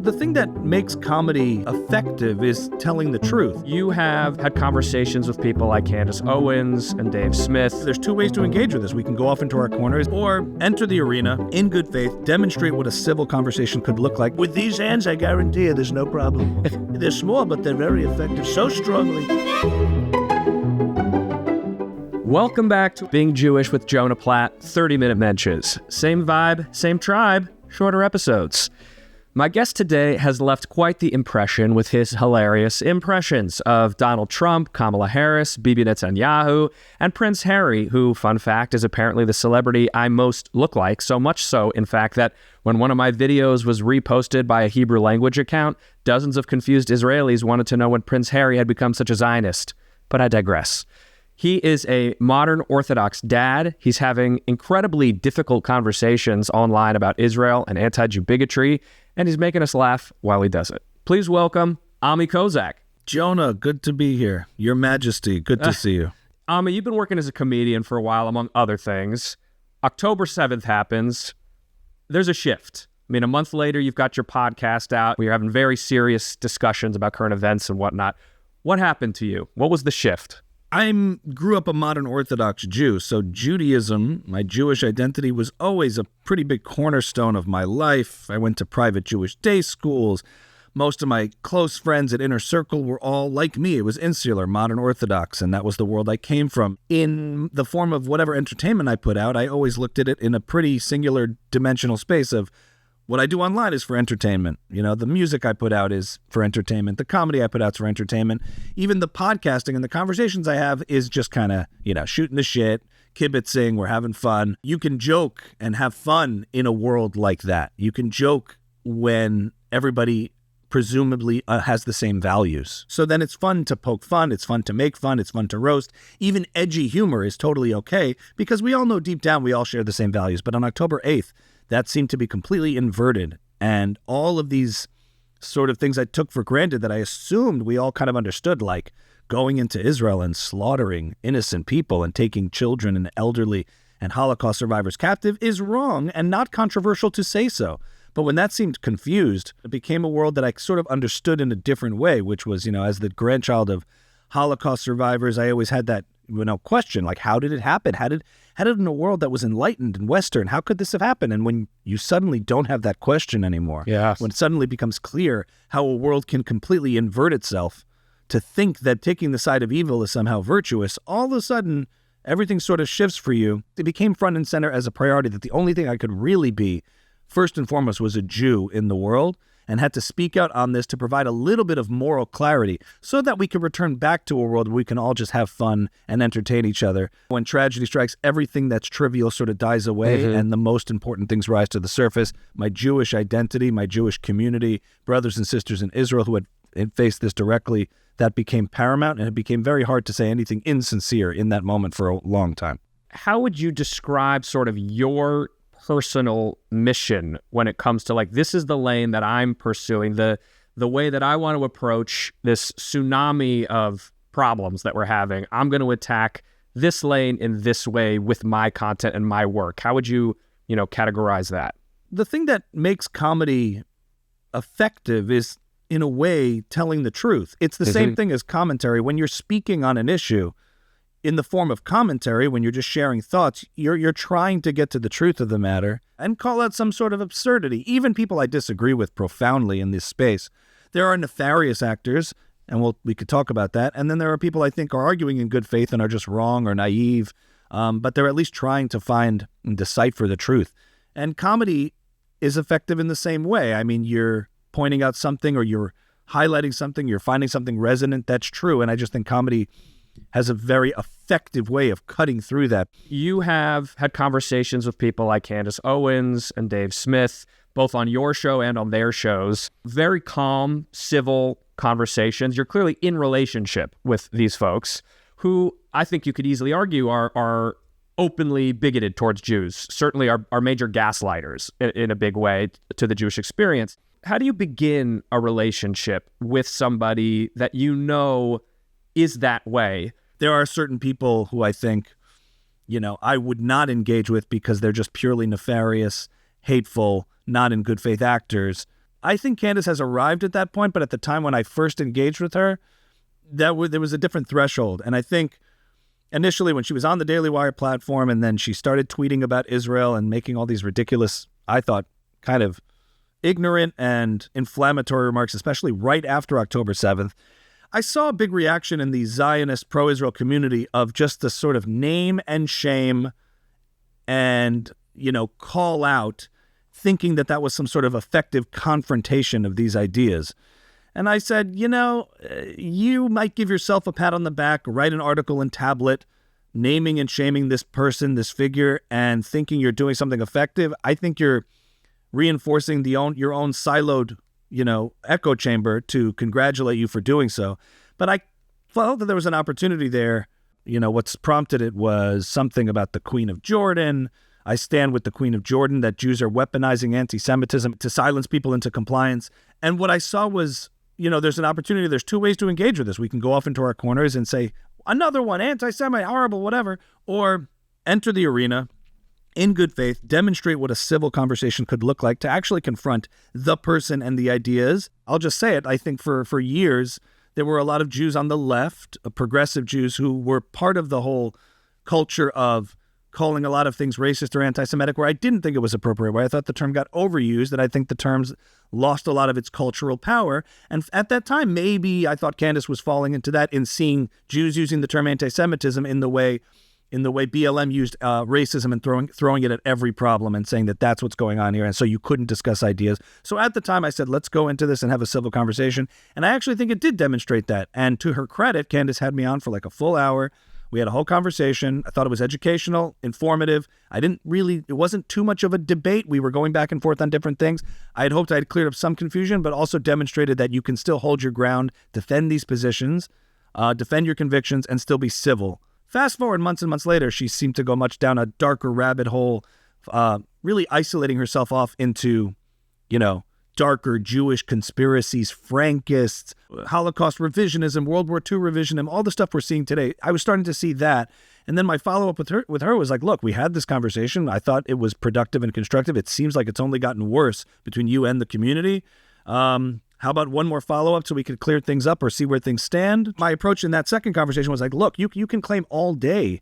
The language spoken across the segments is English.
The thing that makes comedy effective is telling the truth. You have had conversations with people like Candace Owens and Dave Smith. There's two ways to engage with this. We can go off into our corners or enter the arena in good faith, demonstrate what a civil conversation could look like. With these hands, I guarantee you there's no problem. They're small, but they're very effective so strongly. Welcome back to Being Jewish with Jonah Platt, 30 Minute Mensches. Same vibe, same tribe, shorter episodes. My guest today has left quite the impression with his hilarious impressions of Donald Trump, Kamala Harris, Bibi Netanyahu, and Prince Harry, who, fun fact, is apparently the celebrity I most look like, so much so, in fact, that when one of my videos was reposted by a Hebrew language account, dozens of confused Israelis wanted to know when Prince Harry had become such a Zionist. But I digress. He is a modern Orthodox dad. He's having incredibly difficult conversations online about Israel and anti-bigotry, and he's making us laugh while he does it. Please welcome Ami Kozak. Jonah, good to be here. Your Majesty, good to see you. Ami, you've been working as a comedian for a while, among other things. October 7th happens. There's a shift. I mean, a month later, you've got your podcast out. We're having very serious discussions about current events and whatnot. What happened to you? What was the shift? I grew up a modern Orthodox Jew, so Judaism, my Jewish identity, was always a pretty big cornerstone of my life. I went to private Jewish day schools. Most of my close friends at Inner Circle were all like me. It was insular, modern Orthodox, and that was the world I came from. In the form of whatever entertainment I put out, I always looked at it in a pretty singular dimensional space of what I do online is for entertainment. You know, the music I put out is for entertainment. The comedy I put out is for entertainment. Even the podcasting and the conversations I have is just kind of, shooting the shit, kibitzing, we're having fun. You can joke and have fun in a world like that. You can joke when everybody presumably has the same values. So then it's fun to poke fun, it's fun to make fun, it's fun to roast. Even edgy humor is totally okay because we all know deep down we all share the same values. But on October 8th, that seemed to be completely inverted. And all of these sort of things I took for granted that I assumed we all kind of understood, like going into Israel and slaughtering innocent people and taking children and elderly and Holocaust survivors captive, is wrong and not controversial to say so. But when that seemed confused, it became a world that I sort of understood in a different way, which was, as the grandchild of Holocaust survivors, I always had that question, like, how did it happen? How did in a world that was enlightened and Western, how could this have happened? And when you suddenly don't have that question anymore, when it suddenly becomes clear how a world can completely invert itself to think that taking the side of evil is somehow virtuous, all of a sudden, everything sort of shifts for you. It became front and center as a priority that the only thing I could really be, first and foremost, was a Jew in the world, and had to speak out on this to provide a little bit of moral clarity so that we can return back to a world where we can all just have fun and entertain each other. When tragedy strikes, everything that's trivial sort of dies away, and the most important things rise to the surface. My Jewish identity, my Jewish community, brothers and sisters in Israel who had faced this directly, that became paramount, and it became very hard to say anything insincere in that moment for a long time. How would you describe sort of your personal mission when it comes to, like, this is the lane that I'm pursuing, the way that I want to approach this tsunami of problems that we're having? I'm going to attack this lane in this way with my content and my work. How would you, categorize that? The thing that makes comedy effective is, in a way, telling the truth. It's the same thing as commentary. When you're speaking on an issue, in the form of commentary, when you're just sharing thoughts, you're trying to get to the truth of the matter and call out some sort of absurdity. Even people I disagree with profoundly in this space. There are nefarious actors, and we could talk about that. And then there are people I think are arguing in good faith and are just wrong or naive, but they're at least trying to find and decipher the truth. And comedy is effective in the same way. I mean, you're pointing out something or you're highlighting something, you're finding something resonant, that's true. And I just think comedy has a very effective way of cutting through that. You have had conversations with people like Candace Owens and Dave Smith, both on your show and on their shows. Very calm, civil conversations. You're clearly in relationship with these folks who I think you could easily argue are openly bigoted towards Jews, certainly are major gaslighters in a big way to the Jewish experience. How do you begin a relationship with somebody that is that way? There are certain people who I think, I would not engage with because they're just purely nefarious, hateful, not in good faith actors. I think Candace has arrived at that point, but at the time when I first engaged with her, there was a different threshold. And I think initially when she was on the Daily Wire platform and then she started tweeting about Israel and making all these ridiculous, I thought, kind of ignorant and inflammatory remarks, especially right after October 7th, I saw a big reaction in the Zionist pro-Israel community of just the sort of name and shame and, call out, thinking that was some sort of effective confrontation of these ideas. And I said, you might give yourself a pat on the back, write an article in Tablet, naming and shaming this person, this figure, and thinking you're doing something effective. I think you're reinforcing your own siloed, echo chamber to congratulate you for doing so. But I felt that there was an opportunity there. What's prompted it was something about the Queen of Jordan. I stand with the Queen of Jordan that Jews are weaponizing anti-Semitism to silence people into compliance. And what I saw was, there's an opportunity. There's two ways to engage with this. We can go off into our corners and say, another one, anti-Semite, horrible, whatever, or enter the arena in good faith, demonstrate what a civil conversation could look like to actually confront the person and the ideas. I'll just say it. I think for years, there were a lot of Jews on the left, progressive Jews, who were part of the whole culture of calling a lot of things racist or anti-Semitic, where I didn't think it was appropriate, where I thought the term got overused, and I think the terms lost a lot of its cultural power. And at that time, maybe I thought Candace was falling into that in seeing Jews using the term anti-Semitism in the way BLM used racism and throwing it at every problem and saying that that's what's going on here. And so you couldn't discuss ideas. So at the time I said, let's go into this and have a civil conversation. And I actually think it did demonstrate that. And to her credit, Candace had me on for like a full hour. We had a whole conversation. I thought it was educational, informative. It wasn't too much of a debate. We were going back and forth on different things. I had hoped I had cleared up some confusion, but also demonstrated that you can still hold your ground, defend these positions, defend your convictions, and still be civil. Fast forward months and months later, she seemed to go much down a darker rabbit hole, really isolating herself off into, darker Jewish conspiracies, Frankists, Holocaust revisionism, World War II revisionism, all the stuff we're seeing today. I was starting to see that. And then my follow-up with her was like, look, we had this conversation. I thought it was productive and constructive. It seems like it's only gotten worse between you and the community. How about one more follow-up so we could clear things up or see where things stand? My approach in that second conversation was like, look, you can claim all day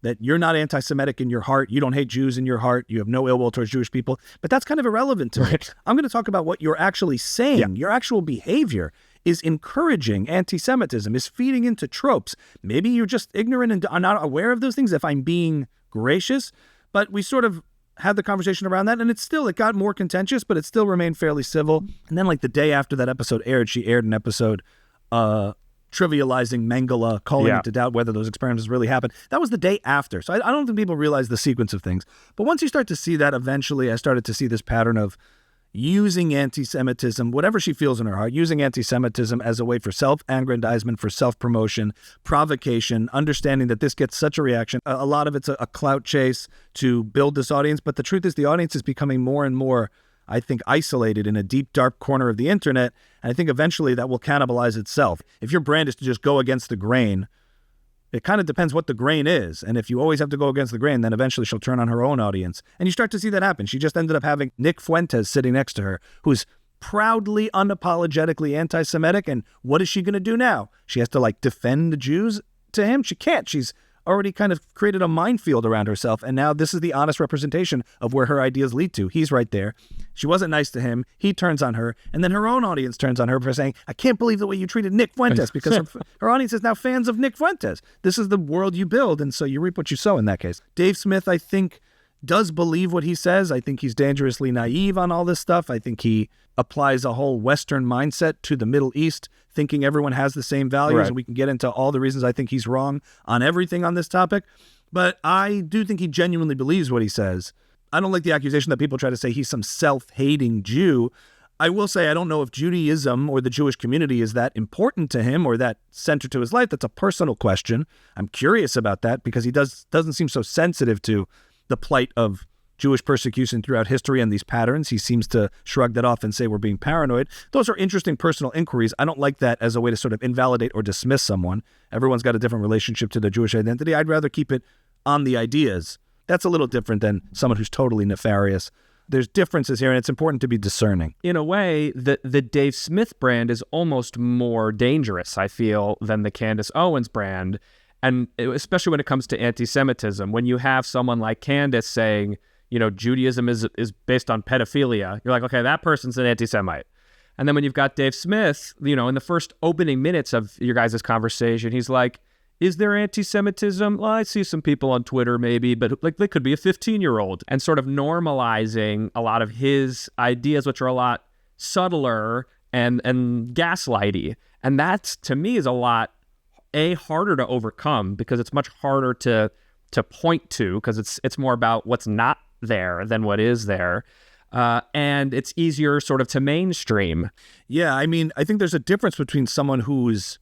that you're not anti-Semitic in your heart. You don't hate Jews in your heart. You have no ill will towards Jewish people. But that's kind of irrelevant to me. I'm going to talk about what you're actually saying. Yeah. Your actual behavior is encouraging anti-Semitism, is feeding into tropes. Maybe you're just ignorant and are not aware of those things, if I'm being gracious. But we sort of had the conversation around that, and it got more contentious, but it still remained fairly civil. And then like the day after that episode aired, she aired an episode trivializing Mengele, calling into doubt whether those experiments really happened. That was the day after. So I don't think people realize the sequence of things. But once you start to see that, eventually I started to see this pattern of using anti-Semitism, whatever she feels in her heart, using anti-Semitism as a way for self-aggrandizement, for self-promotion, provocation, understanding that this gets such a reaction. A lot of it's a clout chase to build this audience. But the truth is the audience is becoming more and more, I think, isolated in a deep, dark corner of the internet. And I think eventually that will cannibalize itself. If your brand is to just go against the grain, it kind of depends what the grain is. And if you always have to go against the grain, then eventually she'll turn on her own audience. And you start to see that happen. She just ended up having Nick Fuentes sitting next to her, who's proudly, unapologetically anti-Semitic. And what is she going to do now? She has to defend the Jews to him? She can't. She's already kind of created a minefield around herself. And now this is the honest representation of where her ideas lead to. He's right there. She wasn't nice to him. He turns on her. And then her own audience turns on her for saying, I can't believe the way you treated Nick Fuentes, because her audience is now fans of Nick Fuentes. This is the world you build. And so you reap what you sow in that case. Dave Smith, I think, does believe what he says. I think he's dangerously naive on all this stuff. I think he applies a whole Western mindset to the Middle East, thinking everyone has the same values. Right. And we can get into all the reasons I think he's wrong on everything on this topic. But I do think he genuinely believes what he says. I don't like the accusation that people try to say he's some self-hating Jew. I will say I don't know if Judaism or the Jewish community is that important to him or that central to his life. That's a personal question. I'm curious about that because he doesn't seem so sensitive to the plight of Jewish persecution throughout history and these patterns. He seems to shrug that off and say we're being paranoid. Those are interesting personal inquiries. I don't like that as a way to sort of invalidate or dismiss someone. Everyone's got a different relationship to their Jewish identity. I'd rather keep it on the ideas. That's a little different than someone who's totally nefarious There's differences here, and it's important to be discerning. In a way, the Dave Smith brand is almost more dangerous, I feel, than the Candace Owens brand. And especially when it comes to anti-Semitism, when you have someone like Candace saying, Judaism is based on pedophilia, you're like, okay, that person's an anti-Semite. And then when you've got Dave Smith, in the first opening minutes of your guys' conversation, he's like, is there anti-Semitism? Well, I see some people on Twitter maybe, but like they could be a 15-year-old, and sort of normalizing a lot of his ideas, which are a lot subtler and gaslighty. And that, to me, is a lot, harder to overcome because it's much harder to point to, because it's more about what's not there than what is there. And it's easier sort of to mainstream. Yeah, I mean, I think there's a difference between someone who's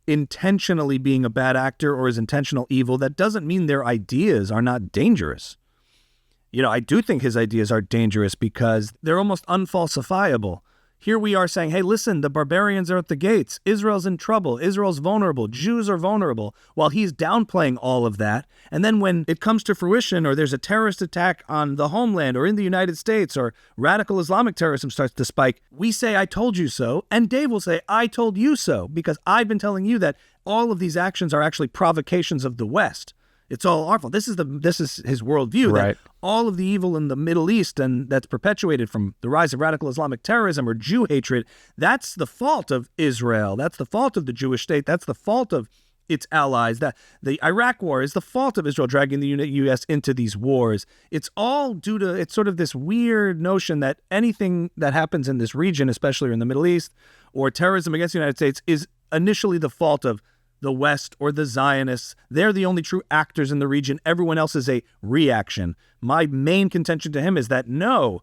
intentionally being a bad actor or is intentional evil. That doesn't mean their ideas are not dangerous. I do think his ideas are dangerous because they're almost unfalsifiable. Here we are saying, hey, listen, the barbarians are at the gates. Israel's in trouble. Israel's vulnerable. Jews are vulnerable, while he's downplaying all of that. And then when it comes to fruition, or there's a terrorist attack on the homeland or in the United States, or radical Islamic terrorism starts to spike, we say, I told you so. And Dave will say, I told you so, because I've been telling you that all of these actions are actually provocations of the West. It's all our fault. This is his worldview, right? That all of the evil in the Middle East, and that's perpetuated from the rise of radical Islamic terrorism or Jew hatred, that's the fault of Israel. That's the fault of the Jewish state. That's the fault of its allies. That the Iraq war is the fault of Israel dragging the U.S. into these wars. It's all due to, it's sort of this weird notion that anything that happens in this region, especially in the Middle East, or terrorism against the United States, is initially the fault of the West or the Zionists. They're the only true actors in the region. Everyone else is a reaction. My main contention to him is that no,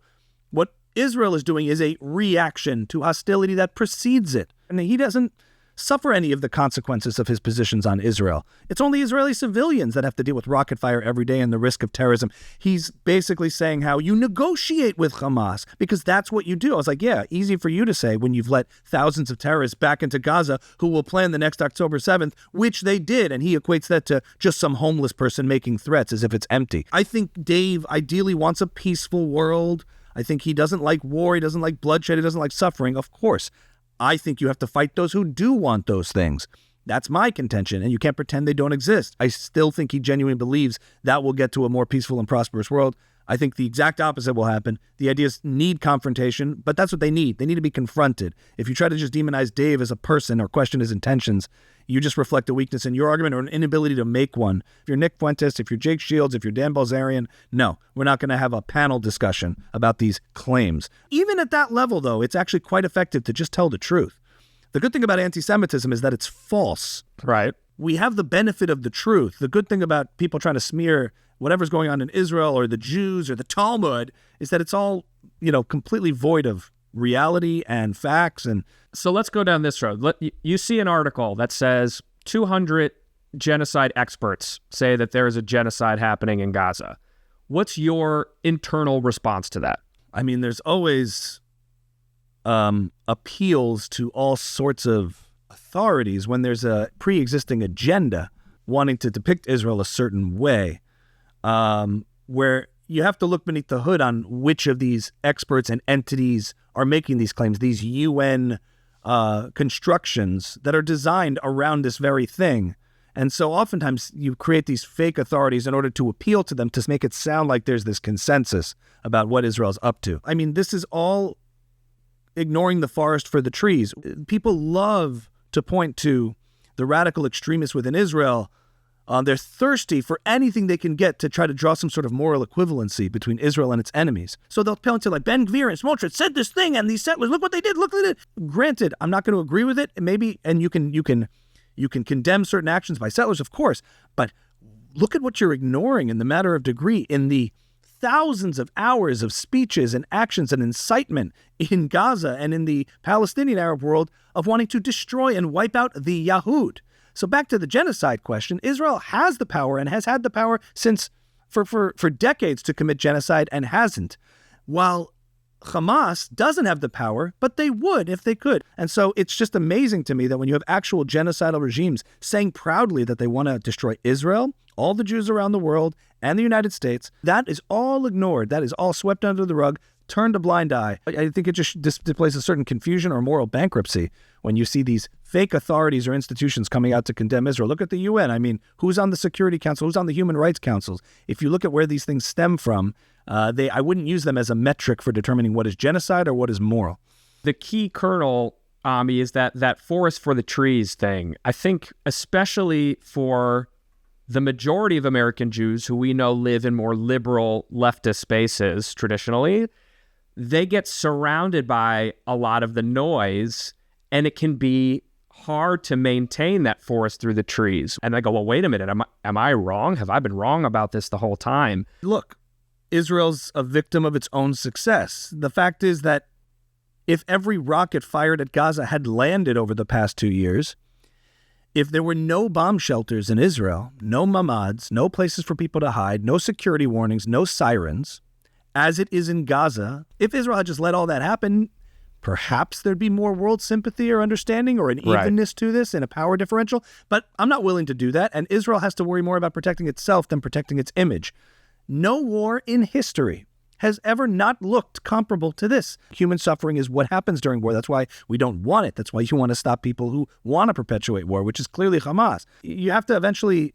what Israel is doing is a reaction to hostility that precedes it. And he doesn't suffer any of the consequences of his positions on Israel. It's only Israeli civilians that have to deal with rocket fire every day and the risk of terrorism. He's basically saying how you negotiate with Hamas, because that's what you do. I was like, yeah, easy for you to say when you've let thousands of terrorists back into Gaza who will plan the next October 7th, which they did. And he equates that to just some homeless person making threats as if it's empty. I think Dave ideally wants a peaceful world. I think he doesn't like war. He doesn't like bloodshed. He doesn't like suffering. Of course, I think you have to fight those who do want those things. That's my contention, and you can't pretend they don't exist. I still think he genuinely believes that will get to a more peaceful and prosperous world. I think the exact opposite will happen. The ideas need confrontation, but that's what they need. They need to be confronted. If you try to just demonize Dave as a person or question his intentions, you just reflect a weakness in your argument or an inability to make one. If you're Nick Fuentes, if you're Jake Shields, if you're Dan Balzarian, no, we're not going to have a panel discussion about these claims. Even at that level, though, it's actually quite effective to just tell the truth. The good thing about anti-Semitism is that it's false. Right. We have the benefit of the truth. The good thing about people trying to smear whatever's going on in Israel or the Jews or the Talmud is that it's all, completely void of reality and facts. And so let's go down this road. You see an article that says 200 genocide experts say that there is a genocide happening in Gaza. What's your internal response to that? I mean, there's always appeals to all sorts of authorities when there's a pre-existing agenda wanting to depict Israel a certain way, where you have to look beneath the hood on which of these experts and entities are making these claims, these UN constructions that are designed around this very thing. And so oftentimes you create these fake authorities in order to appeal to them, to make it sound like there's this consensus about what Israel's up to. I mean, this is all ignoring the forest for the trees. People love to point to the radical extremists within Israel. They're thirsty for anything they can get to try to draw some sort of moral equivalency between Israel and its enemies. So they'll point to, like, Ben Gvir and Smotrich said this thing, and these settlers, look what they did, look what they did. Granted, I'm not going to agree with it, maybe, and you can condemn certain actions by settlers, of course, but look at what you're ignoring in the matter of degree, in the thousands of hours of speeches and actions and incitement in Gaza and in the Palestinian Arab world of wanting to destroy and wipe out the Yahud. So back to the genocide question, Israel has the power and has had the power since for decades to commit genocide and hasn't, while Hamas doesn't have the power, but they would if they could. And so it's just amazing to me that when you have actual genocidal regimes saying proudly that they want to destroy Israel, all the Jews around the world, and the United States. That is all ignored. That is all swept under the rug, turned a blind eye. I think it just displays a certain confusion or moral bankruptcy when you see these fake authorities or institutions coming out to condemn Israel. Look at the UN. I mean, who's on the Security Council? Who's on the Human Rights Councils? If you look at where these things stem from, I wouldn't use them as a metric for determining what is genocide or what is moral. The key kernel, Ami, is that forest for the trees thing. I think especially for the majority of American Jews who we know live in more liberal leftist spaces traditionally, they get surrounded by a lot of the noise, and it can be hard to maintain that forest through the trees. And I go, well, wait a minute, am I wrong? Have I been wrong about this the whole time? Look, Israel's a victim of its own success. The fact is that if every rocket fired at Gaza had landed over the past 2 years, if there were no bomb shelters in Israel, no mamads, no places for people to hide, no security warnings, no sirens, as it is in Gaza, if Israel had just let all that happen, perhaps there'd be more world sympathy or understanding or an evenness to this and a power differential. But I'm not willing to do that, and Israel has to worry more about protecting itself than protecting its image. No war in history has ever not looked comparable to this. Human suffering is what happens during war. That's why we don't want it. That's why you want to stop people who want to perpetuate war, which is clearly Hamas. You have to eventually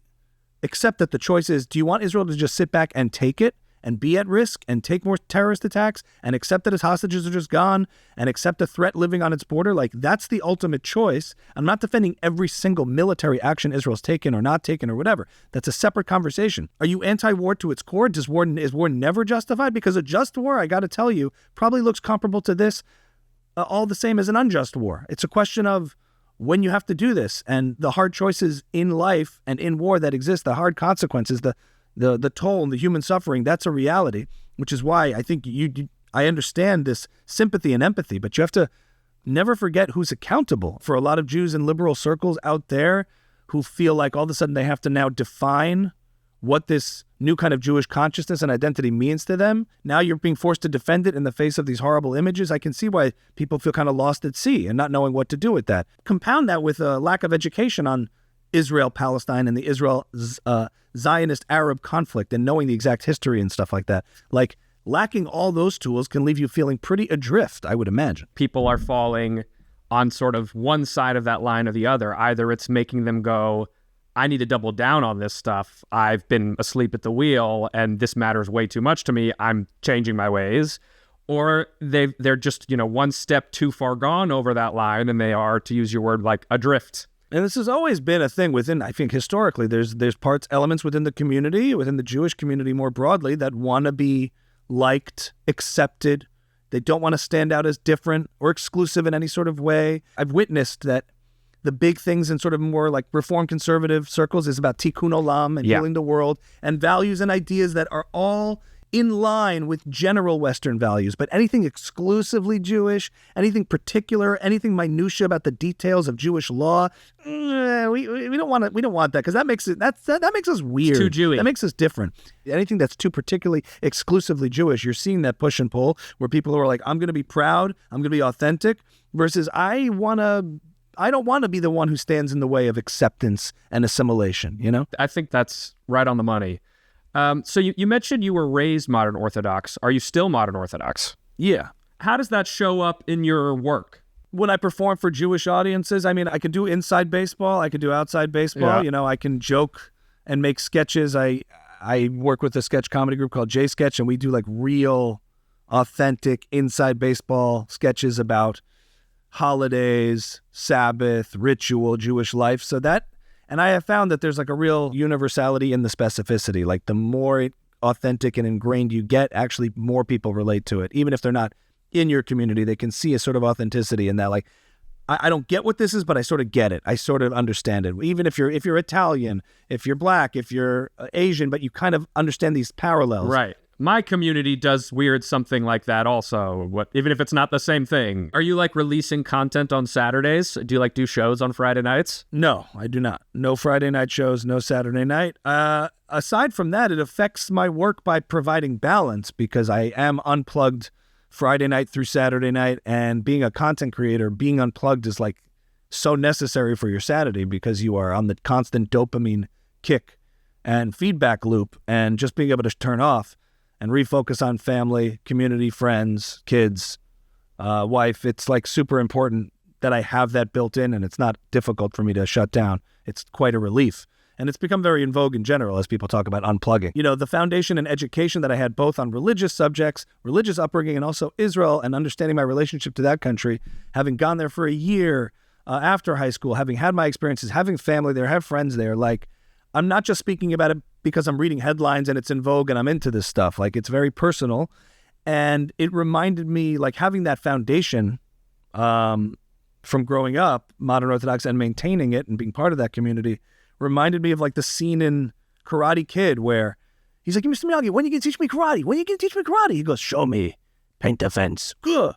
accept that the choice is, do you want Israel to just sit back and take it and be at risk and take more terrorist attacks and accept that its hostages are just gone and accept a threat living on its border? Like, that's the ultimate choice. I'm not defending every single military action Israel's taken or not taken or whatever. That's a separate conversation. Are you anti-war to its core? Is war never justified? Because a just war, I got to tell you, probably looks comparable to this, all the same as an unjust war. It's a question of when you have to do this and the hard choices in life and in war that exist, the hard consequences, the toll and the human suffering. That's a reality, which is why I think I understand this sympathy and empathy, but you have to never forget who's accountable. For a lot of Jews in liberal circles out there who feel like all of a sudden they have to now define what this new kind of Jewish consciousness and identity means to them. Now you're being forced to defend it in the face of these horrible images. I can see why people feel kind of lost at sea and not knowing what to do with that. Compound that with a lack of education on Israel-Palestine and the Zionist-Arab conflict and knowing the exact history and stuff like that. Like, lacking all those tools can leave you feeling pretty adrift, I would imagine. People are falling on sort of one side of that line or the other. Either it's making them go, I need to double down on this stuff. I've been asleep at the wheel and this matters way too much to me. I'm changing my ways. Or they're just, one step too far gone over that line, and they are, to use your word, like adrift. And this has always been a thing within, I think historically, there's elements within the community, within the Jewish community more broadly, that want to be liked, accepted. They don't want to stand out as different or exclusive in any sort of way. I've witnessed that the big things in sort of more like reform conservative circles is about tikkun olam and healing the world and values and ideas that are all in line with general Western values. But anything exclusively Jewish, anything particular, anything minutia about the details of Jewish law, we don't want that, because that makes us weird. It's too Jewy. That makes us different. Anything that's too particularly exclusively Jewish, you're seeing that push and pull where people are like, I'm going to be proud, I'm going to be authentic, versus I don't want to be the one who stands in the way of acceptance and assimilation, I think that's right on the money. So you mentioned you were raised modern Orthodox. Are you still modern Orthodox? Yeah. How does that show up in your work? When I perform for Jewish audiences, I mean, I can do inside baseball, I can do outside baseball. Yeah. I can joke and make sketches. I work with a sketch comedy group called J Sketch, and we do like real, authentic inside baseball sketches about holidays, Sabbath, ritual, Jewish life. And I have found that there's like a real universality in the specificity. Like, the more authentic and ingrained you get, actually more people relate to it. Even if they're not in your community, they can see a sort of authenticity in that. Like, I don't get what this is, but I sort of get it. I sort of understand it. Even if you're Italian, if you're Black, if you're Asian, but you kind of understand these parallels. Right. My community does weird something like that also, even if it's not the same thing. Are you like releasing content on Saturdays? Do you like do shows on Friday nights? No, I do not. No Friday night shows, no Saturday night. Aside from that, it affects my work by providing balance, because I am unplugged Friday night through Saturday night, and being a content creator, being unplugged is like so necessary for your sanity, because you are on the constant dopamine kick and feedback loop, and just being able to turn off and refocus on family, community, friends, kids, wife. It's like super important that I have that built in, and it's not difficult for me to shut down. It's quite a relief. And it's become very in vogue in general as people talk about unplugging. You know, the foundation and education that I had both on religious subjects, religious upbringing, and also Israel, and understanding my relationship to that country, having gone there for a year after high school, having had my experiences, having family there, have friends there. Like, I'm not just speaking about it because I'm reading headlines and it's in vogue and I'm into this stuff. Like, it's very personal. And it reminded me, like, having that foundation from growing up, modern Orthodox, and maintaining it and being part of that community, reminded me of like the scene in Karate Kid where he's like, Mr. Miyagi, when are you going to teach me karate? When are you going to teach me karate? He goes, show me, paint the fence. Go.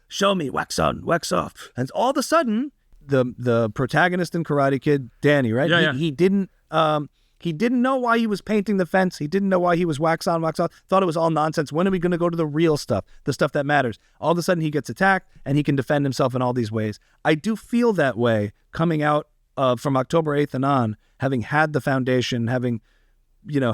Show me, wax on, wax off. And all of a sudden, the protagonist in Karate Kid, Danny, right? Yeah, he didn't know why he was painting the fence. He didn't know why he was wax on, wax off. Thought it was all nonsense. When are we going to go to the real stuff, the stuff that matters? All of a sudden, he gets attacked and he can defend himself in all these ways. I do feel that way coming out from October 8th and on, having had the foundation, having,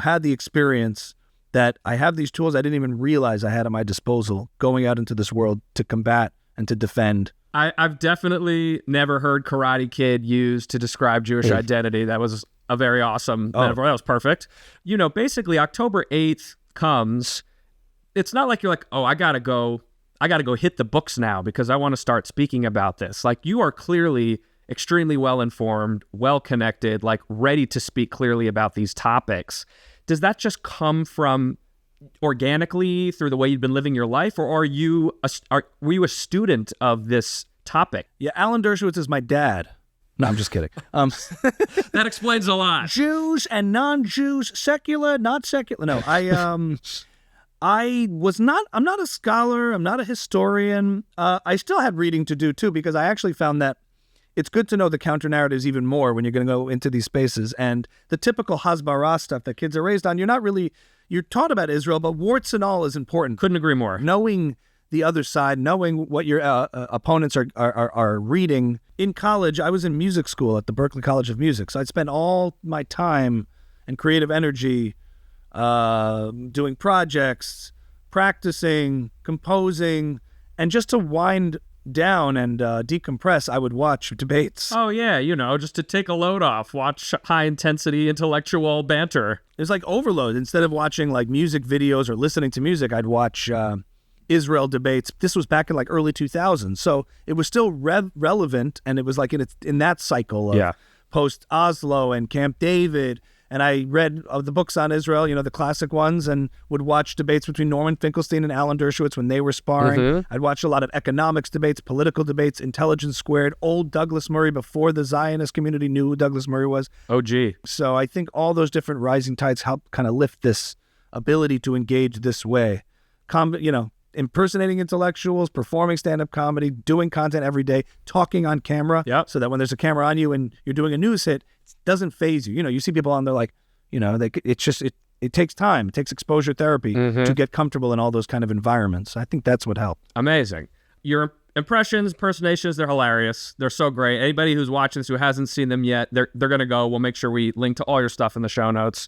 had the experience, that I have these tools I didn't even realize I had at my disposal going out into this world to combat and to defend. I've definitely never heard Karate Kid used to describe Jewish identity. That was a very awesome metaphor. That was perfect. Basically October 8th comes. It's not like you're like, oh, I gotta go hit the books now because I want to start speaking about this. Like, you are clearly extremely well-informed, well-connected, like ready to speak clearly about these topics. Does that just come from organically through the way you've been living your life, or were you a student of this topic? Yeah, Alan Dershowitz is my dad. No, I'm just kidding. That explains a lot. Jews and non-Jews, secular, not secular. No, I'm not a scholar. I'm not a historian. I still had reading to do too, because I actually found that it's good to know the counter-narratives even more when you're going to go into these spaces. And the typical Hasbara stuff that kids are raised on, you're taught about Israel, but warts and all is important. Couldn't agree more. Knowing the other side, knowing what your opponents are reading. In college, I was in music school at the Berklee College of Music, so I'd spend all my time and creative energy doing projects, practicing, composing, and just to wind down and decompress, I would watch debates. Oh yeah, just to take a load off, watch high-intensity intellectual banter. It was like overload. Instead of watching like music videos or listening to music, I'd watch Israel debates. This was back in like early 2000s, so it was still relevant, and it was like in that cycle of post-Oslo and Camp David. And I read the books on Israel, the classic ones, and would watch debates between Norman Finkelstein and Alan Dershowitz when they were sparring. Mm-hmm. I'd watch a lot of economics debates, political debates, Intelligence Squared, old Douglas Murray before the Zionist community knew who Douglas Murray was. Oh, gee. So I think all those different rising tides help kind of lift this ability to engage this way. Impersonating intellectuals, performing stand-up comedy, doing content every day, talking on camera, so that when there's a camera on you and you're doing a news hit, it doesn't faze you. You see people on there like, it takes time. It takes exposure therapy to get comfortable in all those kind of environments. I think that's what helped. Amazing. Your impressions, impersonations, they're hilarious. They're so great. Anybody who's watching this who hasn't seen them yet, they're going to go. We'll make sure we link to all your stuff in the show notes.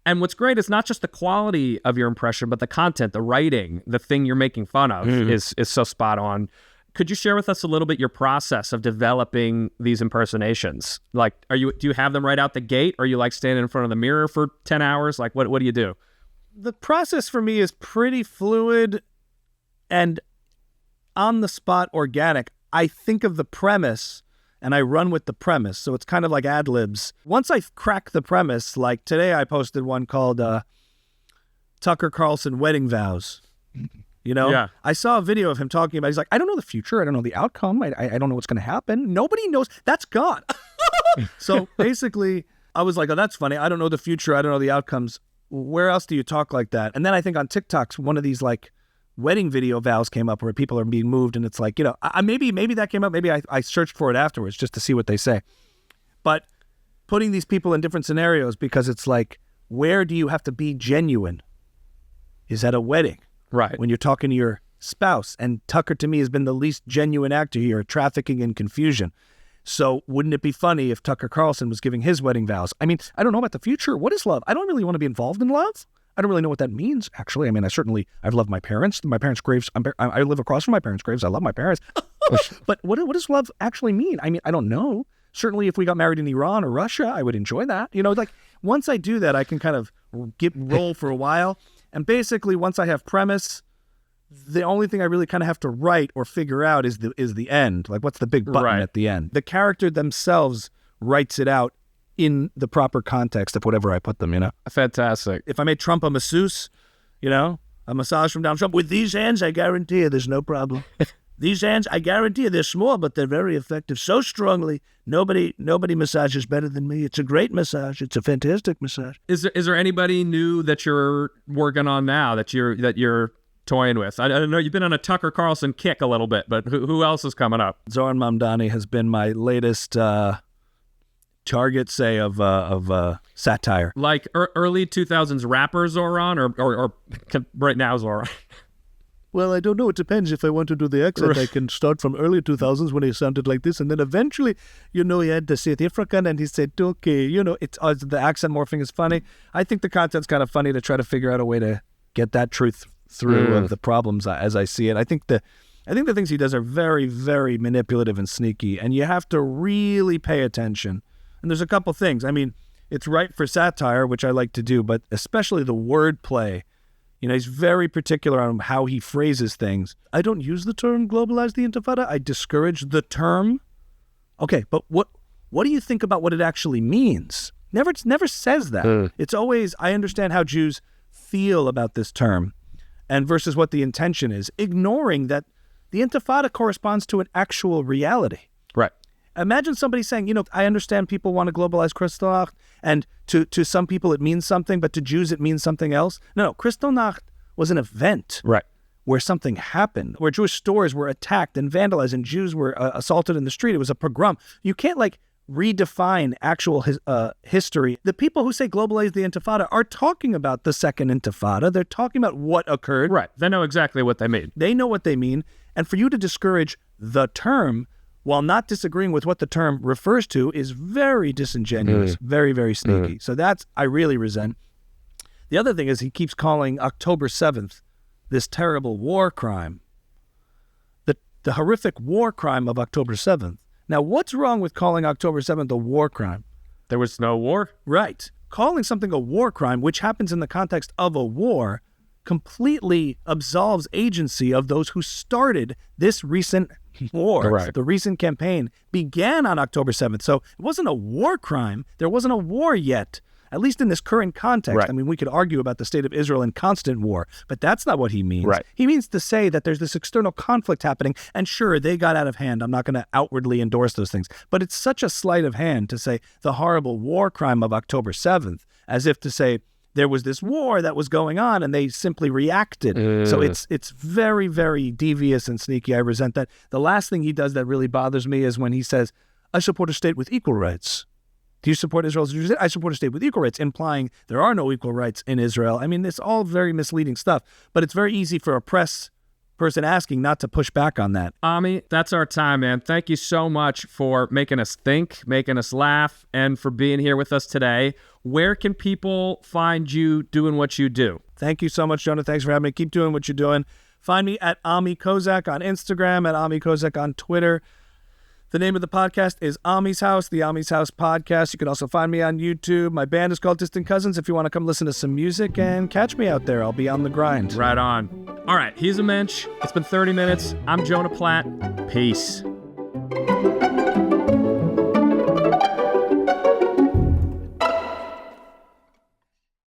And what's great is not just the quality of your impression, but the content, the writing, the thing you're making fun of is so spot on. Could you share with us a little bit your process of developing these impersonations? Like, do you have them right out the gate, or you like standing in front of the mirror for 10 hours? Like, what do you do? The process for me is pretty fluid and on the spot organic. I think of the premise and I run with the premise. So it's kind of like ad libs. Once I crack the premise, like today I posted one called Tucker Carlson Wedding Vows. Yeah. I saw a video of him talking about, he's like, I don't know the future. I don't know the outcome. I don't know what's going to happen. Nobody knows. That's God. So basically I was like, oh, that's funny. I don't know the future. I don't know the outcomes. Where else do you talk like that? And then I think on TikTok's one of these like wedding video vows came up where people are being moved, and it's like, maybe that came up. Maybe I searched for it afterwards just to see what they say. But putting these people in different scenarios, because it's like, where do you have to be genuine? Is at a wedding. Right. When you're talking to your spouse. And Tucker, to me, has been the least genuine actor here, trafficking in confusion. So wouldn't it be funny if Tucker Carlson was giving his wedding vows? I mean, I don't know about the future. What is love? I don't really want to be involved in love. I don't really know what that means, actually. I mean, I've loved my parents. My parents' graves, I live across from my parents' graves. I love my parents. But what does love actually mean? I mean, I don't know. Certainly if we got married in Iran or Russia, I would enjoy that. Like once I do that, I can kind of roll for a while. And basically, once I have premise, the only thing I really kind of have to write or figure out is the end. Like, what's the big button at the end? The character themselves writes it out in the proper context of whatever I put them, Fantastic. If I made Trump a masseuse, a massage from Donald Trump, with these hands, I guarantee you there's no problem. These hands, I guarantee you, they're small, but they're very effective so strongly. Nobody massages better than me. It's a great massage. It's a fantastic massage. Is there anybody new that you're working on now that you're toying with? I don't know. You've been on a Tucker Carlson kick a little bit, but who else is coming up? Zohran Mamdani has been my latest target, say, of satire. Like early 2000s rapper Zohran or right now Zohran? Well, I don't know. It depends. If I want to do the accent, I can start from early 2000s when he sounded like this. And then eventually, he had to say it African and he said, okay, it's the accent morphing is funny. I think the content's kind of funny to try to figure out a way to get that truth through of the problems as I see it. I think the things he does are very, very manipulative and sneaky, and you have to really pay attention. And there's a couple things. I mean, it's right for satire, which I like to do, but especially the wordplay. He's very particular on how he phrases things. I don't use the term globalize the intifada. I discourage the term. Okay, but what do you think about what it actually means? It never says that. It's always, I understand how Jews feel about this term and versus what the intention is, ignoring that the intifada corresponds to an actual reality. Right. Imagine somebody saying, I understand people want to globalize Kristallnacht, and to some people it means something, but to Jews it means something else. No, Kristallnacht was an event where something happened, where Jewish stores were attacked and vandalized and Jews were assaulted in the street. It was a pogrom. You can't redefine actual history. The people who say globalize the intifada are talking about the second intifada. They're talking about what occurred. Right. They know exactly what they mean. They know what they mean. And for you to discourage the term while not disagreeing with what the term refers to is very disingenuous, very, very sneaky. So I really resent. The other thing is he keeps calling October 7th this terrible war crime, the horrific war crime of October 7th. Now, what's wrong with calling October 7th a war crime? There was no war? Right. Calling something a war crime, which happens in the context of a war, completely absolves agency of those who started this recent war. Right. The recent campaign began on October 7th. So it wasn't a war crime. There wasn't a war yet, at least in this current context. Right. I mean, we could argue about the state of Israel in constant war, but that's not what he means. Right. He means to say that there's this external conflict happening, and sure, they got out of hand. I'm not going to outwardly endorse those things, but it's such a sleight of hand to say the horrible war crime of October 7th, as if to say, there was this war that was going on and they simply reacted. So it's very, very devious and sneaky. I resent that. The last thing he does that really bothers me is when he says, I support a state with equal rights. Do you support Israel? I support a state with equal rights, implying there are no equal rights in Israel. I mean, it's all very misleading stuff, but it's very easy for a press person asking not to push back on that. Ami, that's our time, man. Thank you so much for making us think, making us laugh, and for being here with us today. Where can people find you doing what you do? Thank you so much, Jonah. Thanks for having me. Keep doing what you're doing. Find me at Ami Kozak on Instagram, at Ami Kozak on Twitter. The name of the podcast is Ami's House, the Ami's House podcast. You can also find me on YouTube. My band is called Distant Cousins if you want to come listen to some music and catch me out there. I'll be on the grind. Right on. All right, he's a mensch. It's been 30 minutes. I'm Jonah Platt. Peace.